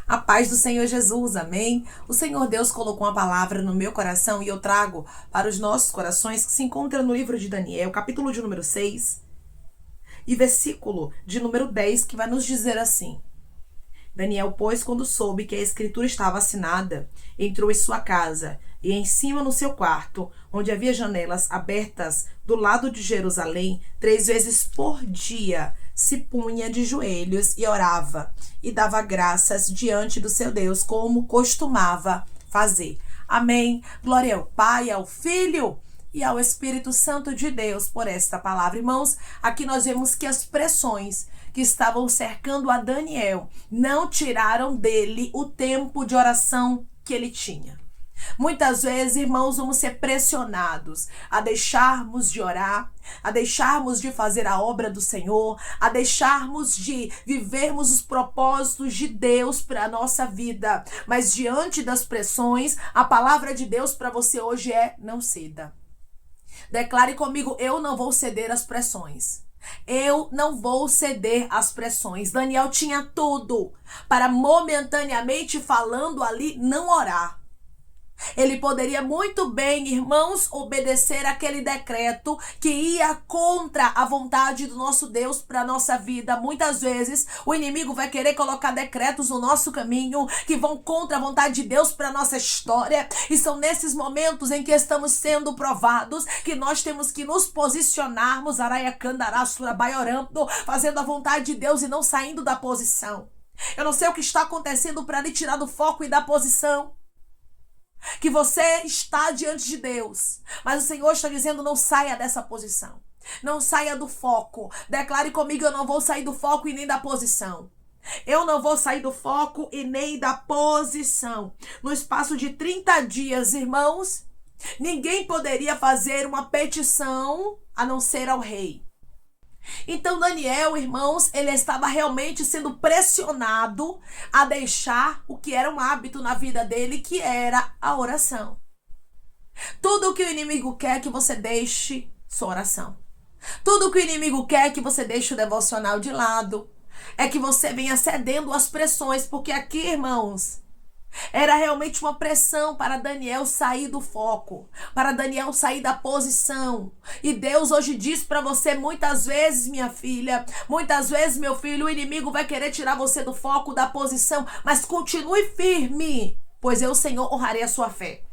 A paz do Senhor Jesus, amém? O Senhor Deus colocou uma palavra no meu coração e eu trago para os nossos corações que se encontra no livro de Daniel, capítulo de número 6 e versículo de número 10, que vai nos dizer assim: Daniel, pois, quando soube que a escritura estava assinada, entrou em sua casa e em cima no seu quarto, onde havia janelas abertas do lado de Jerusalém, 3 vezes por dia se punha de joelhos e orava e dava graças diante do seu Deus, como costumava fazer. Amém. Glória ao Pai, ao Filho e ao Espírito Santo de Deus por esta palavra. Irmãos, aqui nós vemos que as pressões que estavam cercando a Daniel não tiraram dele o tempo de oração que ele tinha. Muitas vezes, irmãos, vamos ser pressionados a deixarmos de orar, a deixarmos de fazer a obra do Senhor, a deixarmos de vivermos os propósitos de Deus para a nossa vida. Mas diante das pressões, a palavra de Deus para você hoje é: não ceda. Declare comigo: eu não vou ceder às pressões. Eu não vou ceder às pressões. Daniel tinha tudo para, momentaneamente falando ali, não orar. Ele poderia muito bem, irmãos, obedecer aquele decreto que ia contra a vontade do nosso Deus para a nossa vida. Muitas vezes o inimigo vai querer colocar decretos no nosso caminho que vão contra a vontade de Deus para a nossa história. E são nesses momentos em que estamos sendo provados que nós temos que nos posicionarmos, orando, fazendo a vontade de Deus e não saindo da posição. Eu não sei o que está acontecendo para lhe tirar do foco e da posição que você está diante de Deus, mas o Senhor está dizendo: não saia dessa posição, não saia do foco. Declare comigo: eu não vou sair do foco e nem da posição. Eu não vou sair do foco e nem da posição. No espaço de 30 dias, irmãos, ninguém poderia fazer uma petição a não ser ao rei. Então Daniel, irmãos, ele estava realmente sendo pressionado a deixar o que era um hábito na vida dele, que era a oração. Tudo o que o inimigo quer é que você deixe sua oração. Tudo o que o inimigo quer é que você deixe o devocional de lado. É que você venha cedendo às pressões, porque aqui, irmãos, era realmente uma pressão para Daniel sair do foco, para Daniel sair da posição. E Deus hoje diz para você: muitas vezes, minha filha, muitas vezes, meu filho, o inimigo vai querer tirar você do foco, da posição, mas continue firme, pois eu, Senhor, honrarei a sua fé.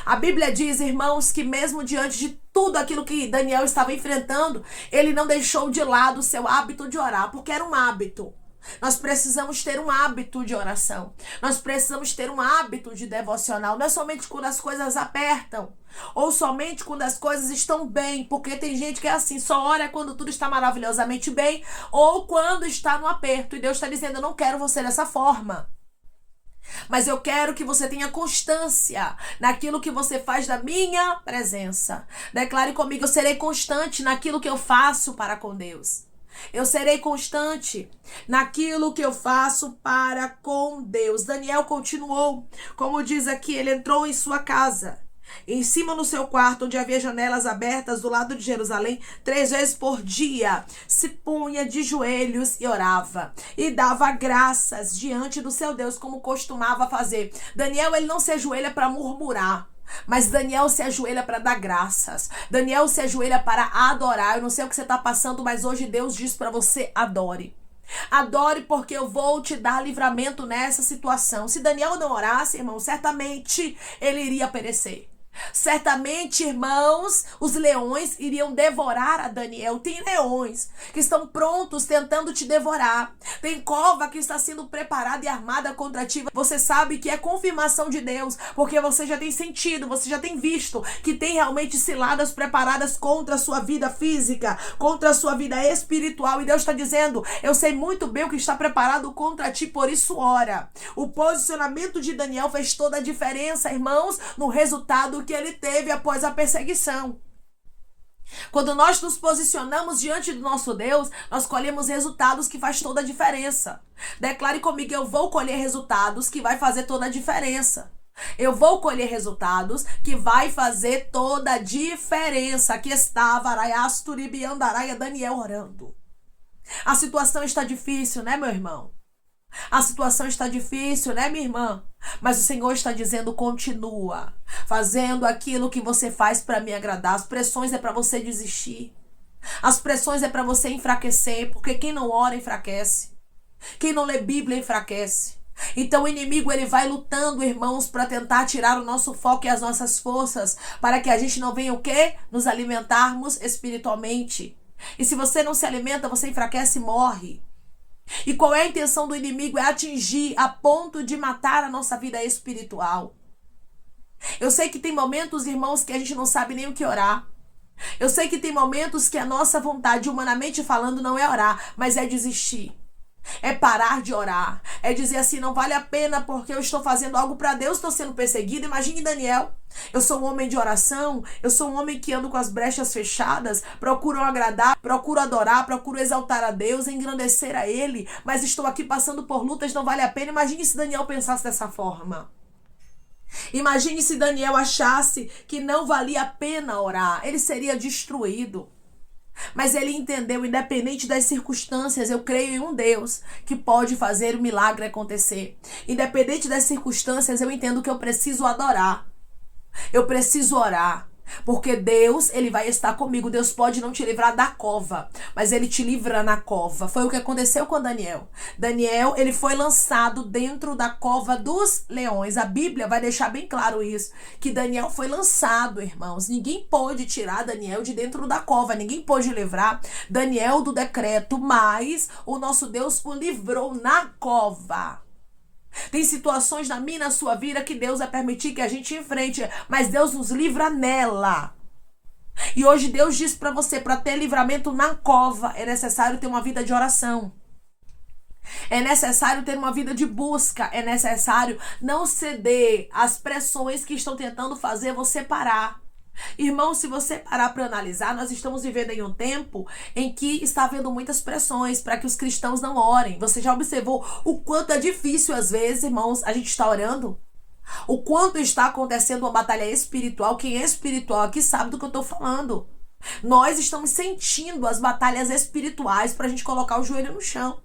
A Bíblia diz, irmãos, que mesmo diante de tudo aquilo que Daniel estava enfrentando, ele não deixou de lado o seu hábito de orar, porque era um hábito. Nós precisamos ter um hábito de oração. Nós precisamos ter um hábito de devocional. Não é somente quando as coisas apertam, ou somente quando as coisas estão bem, porque tem gente que é assim, só ora quando tudo está maravilhosamente bem, ou quando está no aperto. E Deus está dizendo: eu não quero você dessa forma, mas eu quero que você tenha constância naquilo que você faz da minha presença. Declare comigo: eu serei constante naquilo que eu faço para com Deus. Eu serei constante naquilo que eu faço para com Deus. Daniel continuou, como diz aqui, ele entrou em sua casa, em cima no seu quarto, onde havia janelas abertas do lado de Jerusalém, 3 vezes por dia, se punha de joelhos e orava, e dava graças diante do seu Deus, como costumava fazer. Daniel, ele não se ajoelha para murmurar, mas Daniel se ajoelha para dar graças. Daniel se ajoelha para adorar. Eu não sei o que você está passando, mas hoje Deus diz para você: adore. Adore, porque eu vou te dar livramento nessa situação. Se Daniel não orasse, irmão, certamente ele iria perecer. Certamente, irmãos, os leões iriam devorar a Daniel. Tem leões que estão prontos tentando te devorar. Tem cova que está sendo preparada e armada contra ti. Você sabe que é confirmação de Deus, porque você já tem sentido, você já tem visto que tem realmente ciladas preparadas contra a sua vida física, contra a sua vida espiritual. E Deus está dizendo: eu sei muito bem o que está preparado contra ti, por isso ora. O posicionamento de Daniel fez toda a diferença, irmãos, no resultado que ele teve após a perseguição. Quando nós nos posicionamos diante do nosso Deus, nós colhemos resultados que faz toda a diferença. Declare comigo: eu vou colher resultados que vai fazer toda a diferença. Eu vou colher resultados que vai fazer toda a diferença. Aqui estava Daniel orando. A situação está difícil, né, meu irmão? A situação está difícil, né, minha irmã? Mas o Senhor está dizendo: continua fazendo aquilo que você faz para me agradar. As pressões é para você desistir. As pressões é para você enfraquecer, porque quem não ora enfraquece. Quem não lê Bíblia enfraquece. Então o inimigo ele vai lutando, irmãos, para tentar tirar o nosso foco e as nossas forças, para que a gente não venha o quê? Nos alimentarmos espiritualmente. E se você não se alimenta, você enfraquece e morre. E qual é a intenção do inimigo? É atingir a ponto de matar a nossa vida espiritual. Eu sei que tem momentos, irmãos, que a gente não sabe nem o que orar. Eu sei que tem momentos que a nossa vontade, humanamente falando, não é orar, mas é desistir. É parar de orar. É dizer assim: não vale a pena porque eu estou fazendo algo para Deus, estou sendo perseguido. Imagine Daniel. Eu sou um homem de oração. Eu sou um homem que ando com as brechas fechadas. Procuro agradar, procuro adorar, procuro exaltar a Deus, engrandecer a Ele. Mas estou aqui passando por lutas, não vale a pena. Imagine se Daniel pensasse dessa forma. Imagine se Daniel achasse que não valia a pena orar. Ele seria destruído. Mas ele entendeu, independente das circunstâncias, eu creio em um Deus que pode fazer o milagre acontecer. Independente das circunstâncias, eu entendo que eu preciso adorar. Eu preciso orar. Porque Deus, ele vai estar comigo. Deus pode não te livrar da cova, mas ele te livra na cova. Foi o que aconteceu com Daniel. Daniel, ele foi lançado dentro da cova dos leões. A Bíblia vai deixar bem claro isso, que Daniel foi lançado, irmãos. Ninguém pôde tirar Daniel de dentro da cova. Ninguém pôde livrar Daniel do decreto, mas o nosso Deus o livrou na cova. Tem situações na minha e na sua vida que Deus vai permitir que a gente enfrente, mas Deus nos livra nela. E hoje Deus diz para você: para ter livramento na cova, é necessário ter uma vida de oração. É necessário ter uma vida de busca. É necessário não ceder às pressões que estão tentando fazer você parar. Irmão, se você parar para analisar, nós estamos vivendo em um tempo em que está havendo muitas pressões para que os cristãos não orem. Você já observou o quanto é difícil às vezes, irmãos, a gente está orando? O quanto está acontecendo uma batalha espiritual? Quem é espiritual aqui sabe do que eu estou falando. Nós estamos sentindo as batalhas espirituais para a gente colocar o joelho no chão.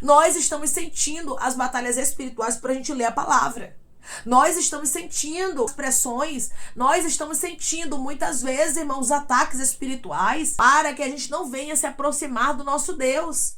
Nós estamos sentindo as batalhas espirituais para a gente ler a palavra. Nós estamos sentindo pressões, nós estamos sentindo muitas vezes, irmãos, ataques espirituais para que a gente não venha se aproximar do nosso Deus.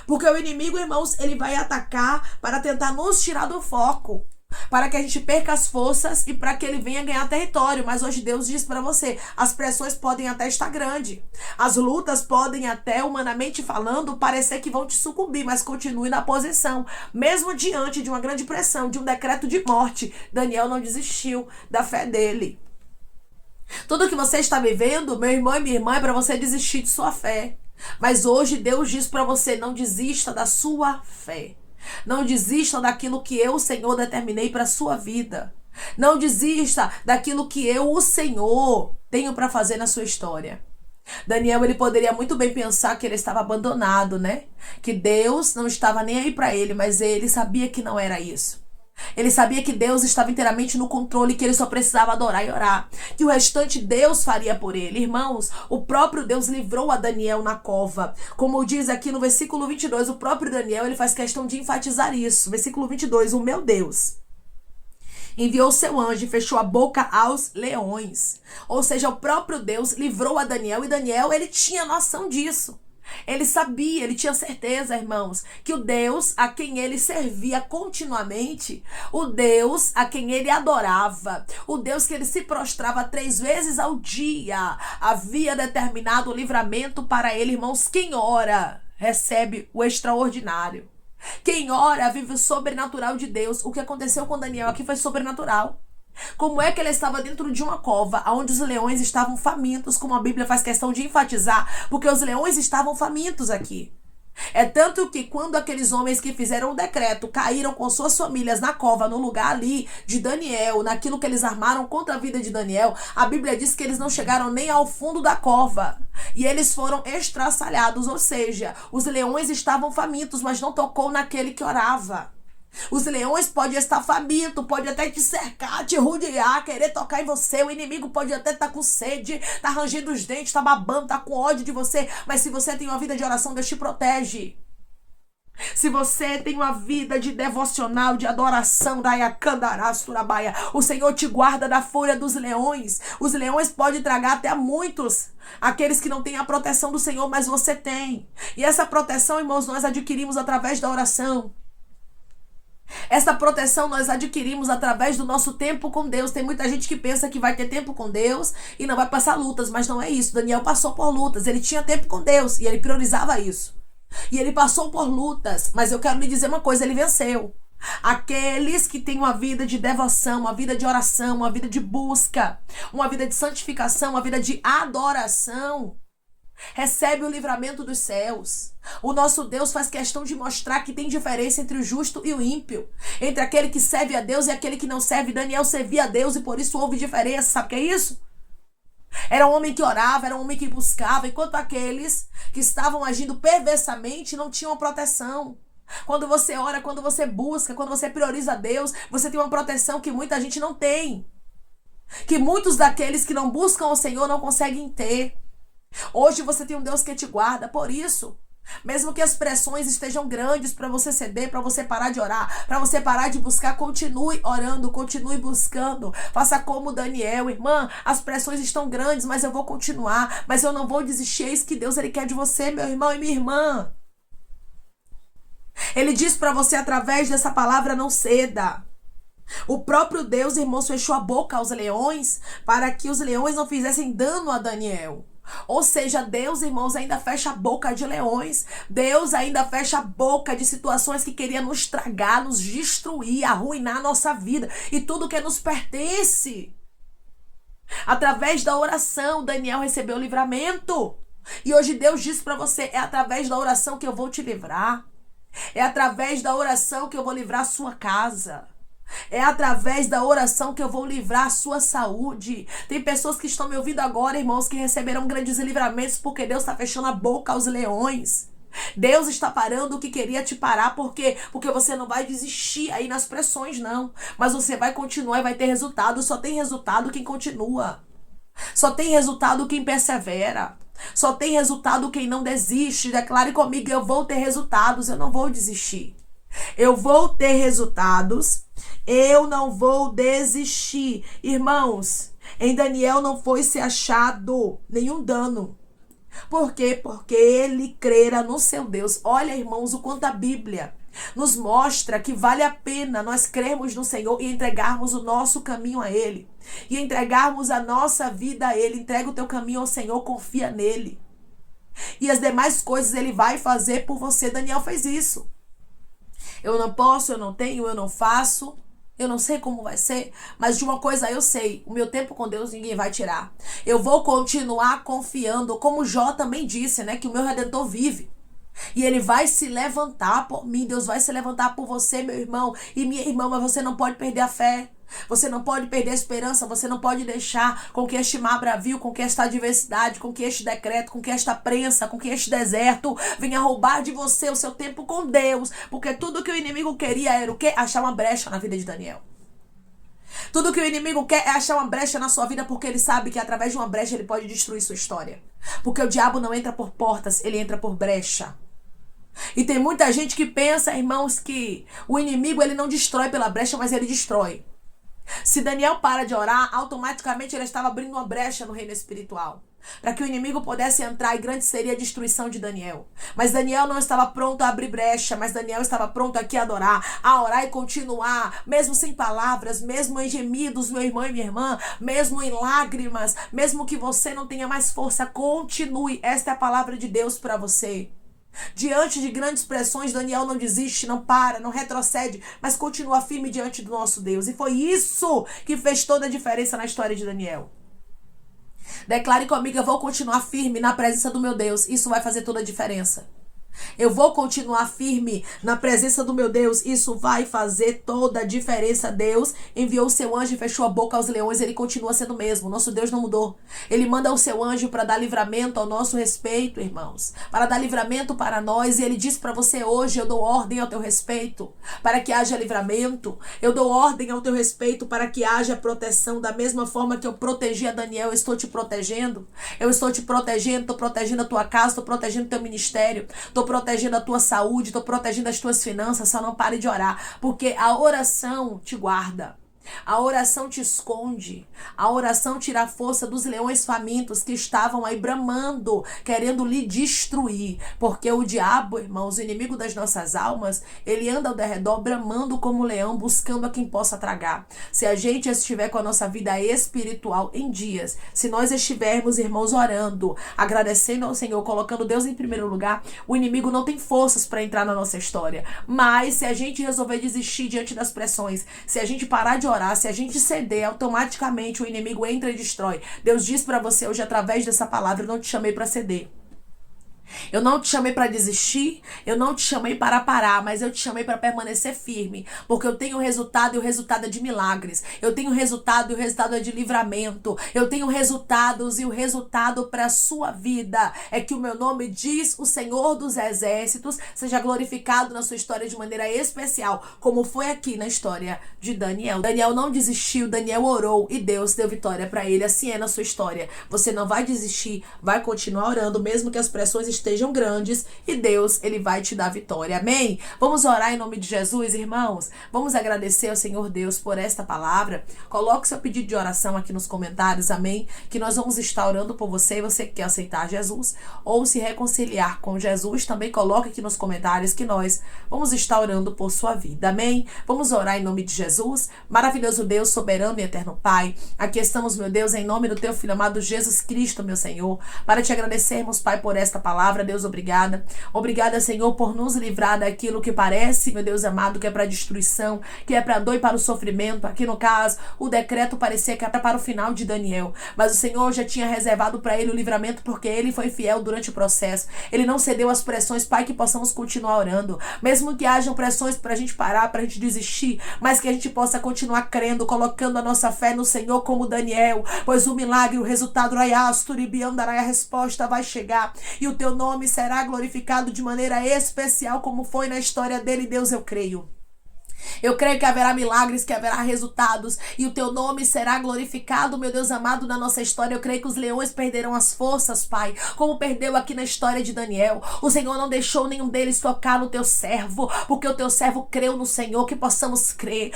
Porque o inimigo, irmãos, ele vai atacar para tentar nos tirar do foco, para que a gente perca as forças e para que ele venha ganhar território. Mas hoje Deus diz para você: as pressões podem até estar grandes, as lutas podem até, humanamente falando, parecer que vão te sucumbir, mas continue na posição. Mesmo diante de uma grande pressão, de um decreto de morte, Daniel não desistiu da fé dele. Tudo que você está vivendo, meu irmão e minha irmã, é para você desistir de sua fé. Mas hoje Deus diz para você: não desista da sua fé. Não desista daquilo que eu, o Senhor, determinei para a sua vida. Não desista daquilo que eu, o Senhor, tenho para fazer na sua história. Daniel, ele poderia muito bem pensar que ele estava abandonado, né? Que Deus não estava nem aí para ele, mas ele sabia que não era isso. Ele sabia que Deus estava inteiramente no controle, que ele só precisava adorar e orar, que o restante Deus faria por ele. Irmãos, o próprio Deus livrou a Daniel na cova. Como diz aqui no versículo 22, o próprio Daniel, ele faz questão de enfatizar isso. Versículo 22, o meu Deus enviou seu anjo e fechou a boca aos leões. Ou seja, o próprio Deus livrou a Daniel, e Daniel, ele tinha noção disso. Ele sabia, ele tinha certeza, irmãos, que o Deus a quem ele servia continuamente, o Deus a quem ele adorava, o Deus que ele se prostrava 3 vezes ao dia, havia determinado o livramento para ele, irmãos. Quem ora recebe o extraordinário. Quem ora vive o sobrenatural de Deus. O que aconteceu com Daniel aqui foi sobrenatural. Como é que ele estava dentro de uma cova onde os leões estavam famintos, como a Bíblia faz questão de enfatizar, porque os leões estavam famintos aqui. É tanto que quando aqueles homens que fizeram o decreto caíram com suas famílias na cova, no lugar ali de Daniel, naquilo que eles armaram contra a vida de Daniel, a Bíblia diz que eles não chegaram nem ao fundo da cova. E eles foram estraçalhados, ou seja, os leões estavam famintos, mas não tocou naquele que orava. Os leões podem estar famintos, pode até te cercar, te rodear, querer tocar em você. O inimigo pode até estar com sede, tá rangindo os dentes, tá babando, tá com ódio de você. Mas se você tem uma vida de oração, Deus te protege. Se você tem uma vida de devocional, de adoração, o Senhor te guarda da fúria dos leões. Os leões podem tragar até a muitos, aqueles que não têm a proteção do Senhor, mas você tem. E essa proteção, irmãos, nós adquirimos através da oração. Essa proteção nós adquirimos através do nosso tempo com Deus. Tem muita gente que pensa que vai ter tempo com Deus e não vai passar lutas, mas não é isso. Daniel passou por lutas, ele tinha tempo com Deus e ele priorizava isso. E ele passou por lutas, mas eu quero lhe dizer uma coisa, ele venceu. Aqueles que têm uma vida de devoção, uma vida de oração, uma vida de busca, uma vida de santificação, uma vida de adoração, recebe o livramento dos céus. O nosso Deus faz questão de mostrar que tem diferença entre o justo e o ímpio, entre aquele que serve a Deus e aquele que não serve. Daniel servia a Deus e por isso houve diferença. Sabe o que é isso? Era um homem que orava, era um homem que buscava, enquanto aqueles que estavam agindo perversamente não tinham proteção. Quando você ora, quando você busca, quando você prioriza a Deus, você tem uma proteção que muita gente não tem, que muitos daqueles que não buscam o Senhor não conseguem ter. Hoje você tem um Deus que te guarda, por isso, mesmo que as pressões estejam grandes para você ceder, para você parar de orar, para você parar de buscar, continue orando, continue buscando. Faça como Daniel, irmã, as pressões estão grandes, mas eu vou continuar, mas eu não vou desistir. É isso que Deus ele quer de você, meu irmão e minha irmã. Ele diz para você através dessa palavra: não ceda. O próprio Deus, irmãos, fechou a boca aos leões para que os leões não fizessem dano a Daniel. Ou seja, Deus, irmãos, ainda fecha a boca de leões. Deus ainda fecha a boca de situações que queriam nos tragar, nos destruir, arruinar a nossa vida e tudo que nos pertence. Através da oração, Daniel recebeu o livramento. E hoje Deus diz para você: é através da oração que eu vou te livrar. É através da oração que eu vou livrar a sua casa. É através da oração que eu vou livrar a sua saúde. Tem pessoas que estão me ouvindo agora, irmãos, que receberão grandes livramentos porque Deus está fechando a boca aos leões. Deus está parando o que queria te parar. Por quê? Porque você não vai desistir aí nas pressões, não. Mas você vai continuar e vai ter resultado. Só tem resultado quem continua. Só tem resultado quem persevera. Só tem resultado quem não desiste. Declare comigo: eu vou ter resultados, eu não vou desistir. Eu vou ter resultados, eu não vou desistir. Irmãos, em Daniel não foi se achado nenhum dano. Por quê? Porque ele crera no seu Deus. Olha, irmãos, o quanto a Bíblia nos mostra que vale a pena nós crermos no Senhor e entregarmos o nosso caminho a Ele. E entregarmos a nossa vida a Ele. Entrega o teu caminho ao Senhor, confia nele. E as demais coisas Ele vai fazer por você. Daniel fez isso. Eu não posso, eu não tenho, eu não faço. Eu não sei como vai ser, mas de uma coisa eu sei: o meu tempo com Deus ninguém vai tirar. Eu vou continuar confiando, como Jó também disse, né, que o meu Redentor vive. E ele vai se levantar por mim. Deus vai se levantar por você, meu irmão e minha irmã, mas você não pode perder a fé. Você não pode perder a esperança. Você não pode deixar com que este mar bravio, com que esta adversidade, com que este decreto, com que esta prensa, com que este deserto venha roubar de você o seu tempo com Deus. Porque tudo que o inimigo queria era o quê? Achar uma brecha na vida de Daniel. Tudo que o inimigo quer é achar uma brecha na sua vida, porque ele sabe que através de uma brecha ele pode destruir sua história. Porque o diabo não entra por portas, ele entra por brecha. E tem muita gente que pensa, irmãos, que o inimigo ele não destrói pela brecha, mas ele destrói. Se Daniel para de orar, automaticamente ele estava abrindo uma brecha no reino espiritual, para que o inimigo pudesse entrar, e grande seria a destruição de Daniel. Mas Daniel não estava pronto a abrir brecha, mas Daniel estava pronto aqui a adorar, a orar e continuar, mesmo sem palavras, mesmo em gemidos, meu irmão e minha irmã, mesmo em lágrimas, mesmo que você não tenha mais força, continue. Esta é a palavra de Deus para você. Diante de grandes pressões, Daniel não desiste, não para, não retrocede, mas continua firme diante do nosso Deus. E foi isso que fez toda a diferença na história de Daniel. Declare comigo: eu vou continuar firme na presença do meu Deus. Isso vai fazer toda a diferença. Eu vou continuar firme na presença do meu Deus. Isso vai fazer toda a diferença. Deus enviou o seu anjo e fechou a boca aos leões. Ele continua sendo o mesmo. Nosso Deus não mudou. Ele manda o seu anjo para dar livramento ao nosso respeito, irmãos. Para dar livramento para nós. E ele diz para você hoje: eu dou ordem ao teu respeito para que haja livramento. Eu dou ordem ao teu respeito para que haja proteção. Da mesma forma que eu protegi a Daniel, eu estou te protegendo. Eu estou te protegendo. Estou protegendo a tua casa. Estou protegendo o teu ministério. Estou tô protegendo a tua saúde, tô protegendo as tuas finanças. Só não pare de orar, porque a oração te guarda. A oração te esconde. A oração tira a força dos leões famintos que estavam aí bramando, querendo lhe destruir. Porque o diabo, irmãos, o inimigo das nossas almas, ele anda ao derredor bramando como leão, buscando a quem possa tragar. Se a gente estiver com a nossa vida espiritual em dias, se nós estivermos, irmãos, orando, agradecendo ao Senhor, colocando Deus em primeiro lugar, o inimigo não tem forças para entrar na nossa história. Mas se a gente resolver desistir diante das pressões, se a gente parar de orar, se a gente ceder, automaticamente o inimigo entra e destrói. Deus diz para você hoje, através dessa palavra: eu não te chamei para ceder. Eu não te chamei para desistir, eu não te chamei para parar, mas eu te chamei para permanecer firme, porque eu tenho resultado e o resultado é de milagres. Eu tenho resultado e o resultado é de livramento. Eu tenho resultados e o resultado para a sua vida é que o meu nome, diz o Senhor dos Exércitos, seja glorificado na sua história de maneira especial, como foi aqui na história de Daniel. Daniel não desistiu, Daniel orou e Deus deu vitória para ele. Assim é na sua história. Você não vai desistir, vai continuar orando, mesmo que as pressões estejam grandes, e Deus, ele vai te dar vitória. Amém? Vamos orar em nome de Jesus, irmãos. Vamos agradecer ao Senhor Deus por esta palavra. Coloque seu pedido de oração aqui nos comentários, amém? Que nós vamos estar orando por você. Você que quer aceitar Jesus ou se reconciliar com Jesus, também coloque aqui nos comentários que nós vamos estar orando por sua vida, amém? Vamos orar em nome de Jesus. Maravilhoso Deus, soberano e eterno Pai, aqui estamos, meu Deus, em nome do teu Filho amado Jesus Cristo, meu Senhor, para te agradecermos, Pai, por esta palavra. Deus, obrigada. Obrigada, Senhor, por nos livrar daquilo que parece, meu Deus amado, que é para destruição, que é para dor e para o sofrimento. Aqui no caso, o decreto parecia que era para o final de Daniel, mas o Senhor já tinha reservado para ele o livramento, porque ele foi fiel durante o processo. Ele não cedeu às pressões, Pai, que possamos continuar orando, mesmo que hajam pressões para a gente parar, para a gente desistir, mas que a gente possa continuar crendo, colocando a nossa fé no Senhor como Daniel, pois o milagre, o resultado, a resposta vai chegar e o teu nome será glorificado de maneira especial, como foi na história dele. Deus, eu creio. Eu creio que haverá milagres, que haverá resultados e o teu nome será glorificado, meu Deus amado, na nossa história. Eu creio que os leões perderão as forças, Pai, como perdeu aqui na história de Daniel. O Senhor não deixou nenhum deles tocar no teu servo, porque o teu servo creu no Senhor. Que possamos crer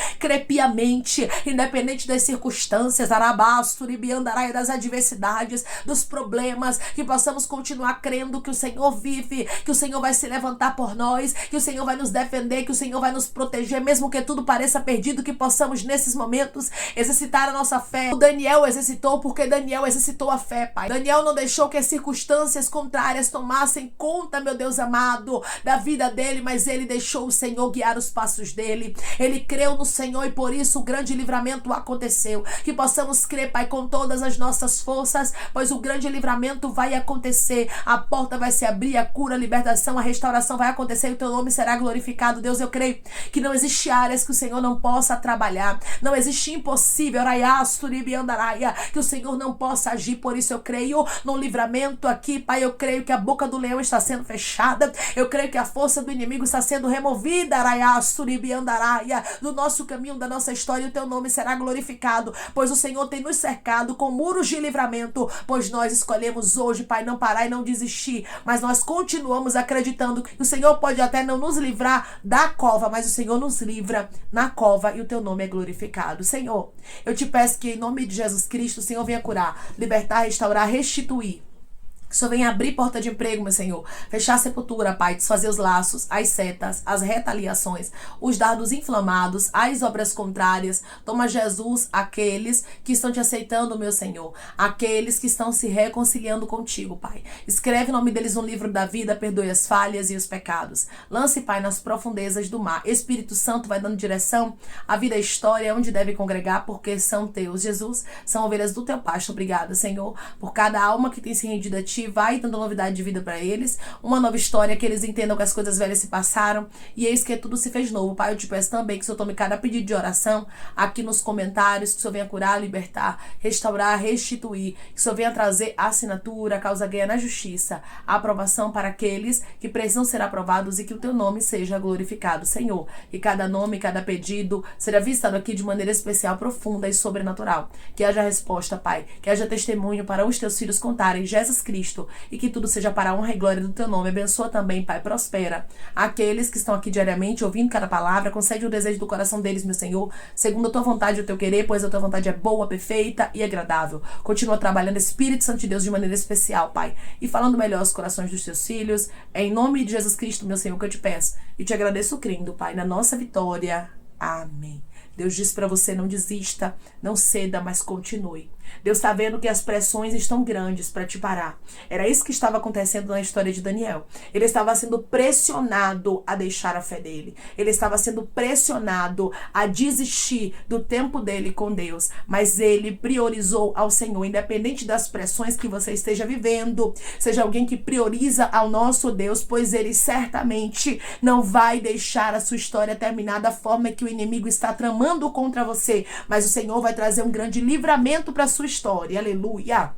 piamente, independente das circunstâncias, das adversidades, dos problemas, que possamos continuar crendo que o Senhor vive, que o Senhor vai se levantar por nós, que o Senhor vai nos defender, que o Senhor vai nos proteger, mesmo que tudo pareça perdido, que possamos nesses momentos exercitar a nossa fé. O Daniel exercitou, porque Daniel exercitou a fé, Pai. Daniel não deixou que as circunstâncias contrárias tomassem conta, meu Deus amado, da vida dele, mas ele deixou o Senhor guiar os passos dele. Ele creu no Senhor e por isso o grande livramento aconteceu. Que possamos crer, Pai, com todas as nossas forças, pois o grande livramento vai acontecer. A porta vai se abrir, a cura, a libertação, a restauração vai acontecer e o teu nome será glorificado. Deus, eu creio que não existe áreas que o Senhor não possa trabalhar, não existe impossível, que o Senhor não possa agir. Por isso eu creio no livramento aqui, Pai. Eu creio que a boca do leão está sendo fechada, eu creio que a força do inimigo está sendo removida do nosso caminho, da nossa história, e o teu nome será glorificado, pois o Senhor tem nos cercado com muros de livramento, pois nós escolhemos hoje, Pai, não parar e não desistir, mas nós continuamos acreditando que o Senhor pode até não nos livrar da cova, mas o Senhor nos livra na cova e o teu nome é glorificado. Senhor, eu te peço que em nome de Jesus Cristo, o Senhor venha curar, libertar, restaurar, restituir. Que o Senhor venha abrir porta de emprego, meu Senhor. Fechar a sepultura, Pai. Desfazer os laços, as setas, as retaliações, os dardos inflamados, as obras contrárias. Toma, Jesus, aqueles que estão te aceitando, meu Senhor. Aqueles que estão se reconciliando contigo, Pai. Escreve o nome deles no livro da vida. Perdoe as falhas e os pecados. Lance, Pai, nas profundezas do mar. Espírito Santo vai dando direção. A vida e a história onde deve congregar, porque são teus, Jesus. São ovelhas do teu pasto. Obrigada, Senhor, por cada alma que tem se rendido a ti. Vai dando novidade de vida para eles, uma nova história, que eles entendam que as coisas velhas se passaram e eis que tudo se fez novo. Pai, eu te peço também que o Senhor tome cada pedido de oração aqui nos comentários, que o Senhor venha curar, libertar, restaurar, restituir, que o Senhor venha trazer a assinatura, a causa ganha na justiça, a aprovação para aqueles que precisam ser aprovados e que o teu nome seja glorificado, Senhor. Que cada nome, cada pedido seja visitado aqui de maneira especial, profunda e sobrenatural. Que haja resposta, Pai, que haja testemunho para os teus filhos contarem Jesus Cristo Cristo. E que tudo seja para a honra e glória do teu nome. Abençoa também, Pai, prospera aqueles que estão aqui diariamente ouvindo cada palavra. Concede o desejo do coração deles, meu Senhor, segundo a tua vontade e o teu querer, pois a tua vontade é boa, perfeita e agradável. Continua trabalhando, Espírito Santo de Deus, de maneira especial, Pai, e falando melhor aos corações dos teus filhos. É em nome de Jesus Cristo, meu Senhor, que eu te peço e te agradeço crendo, Pai, na nossa vitória. Amém. Deus diz para você: não desista, não ceda, mas continue. Deus está vendo que as pressões estão grandes para te parar. Era isso que estava acontecendo na história de Daniel. Ele estava sendo pressionado a deixar a fé dele. Ele estava sendo pressionado a desistir do tempo dele com Deus. Mas ele priorizou ao Senhor, independente das pressões que você esteja vivendo. Seja alguém que prioriza ao nosso Deus, pois ele certamente não vai deixar a sua história terminar da forma que o inimigo está tramando contra você. Mas o Senhor vai trazer um grande livramento para sua história, aleluia,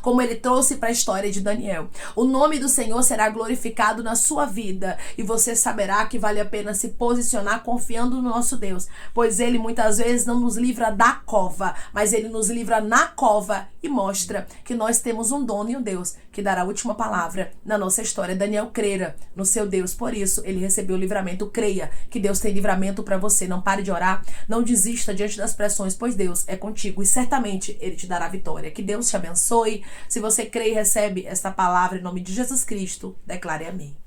como ele trouxe para a história de Daniel. O nome do Senhor será glorificado na sua vida e você saberá que vale a pena se posicionar confiando no nosso Deus, pois ele muitas vezes não nos livra da cova, mas ele nos livra na cova e mostra que nós temos um dono e um Deus que dará a última palavra na nossa história. Daniel crera no seu Deus, por isso ele recebeu o livramento. Creia que Deus tem livramento para você. Não pare de orar, não desista diante das pressões, pois Deus é contigo e certamente ele te dará a vitória. Que Deus te abençoe. Se você crê e recebe esta palavra em nome de Jesus Cristo, declare amém.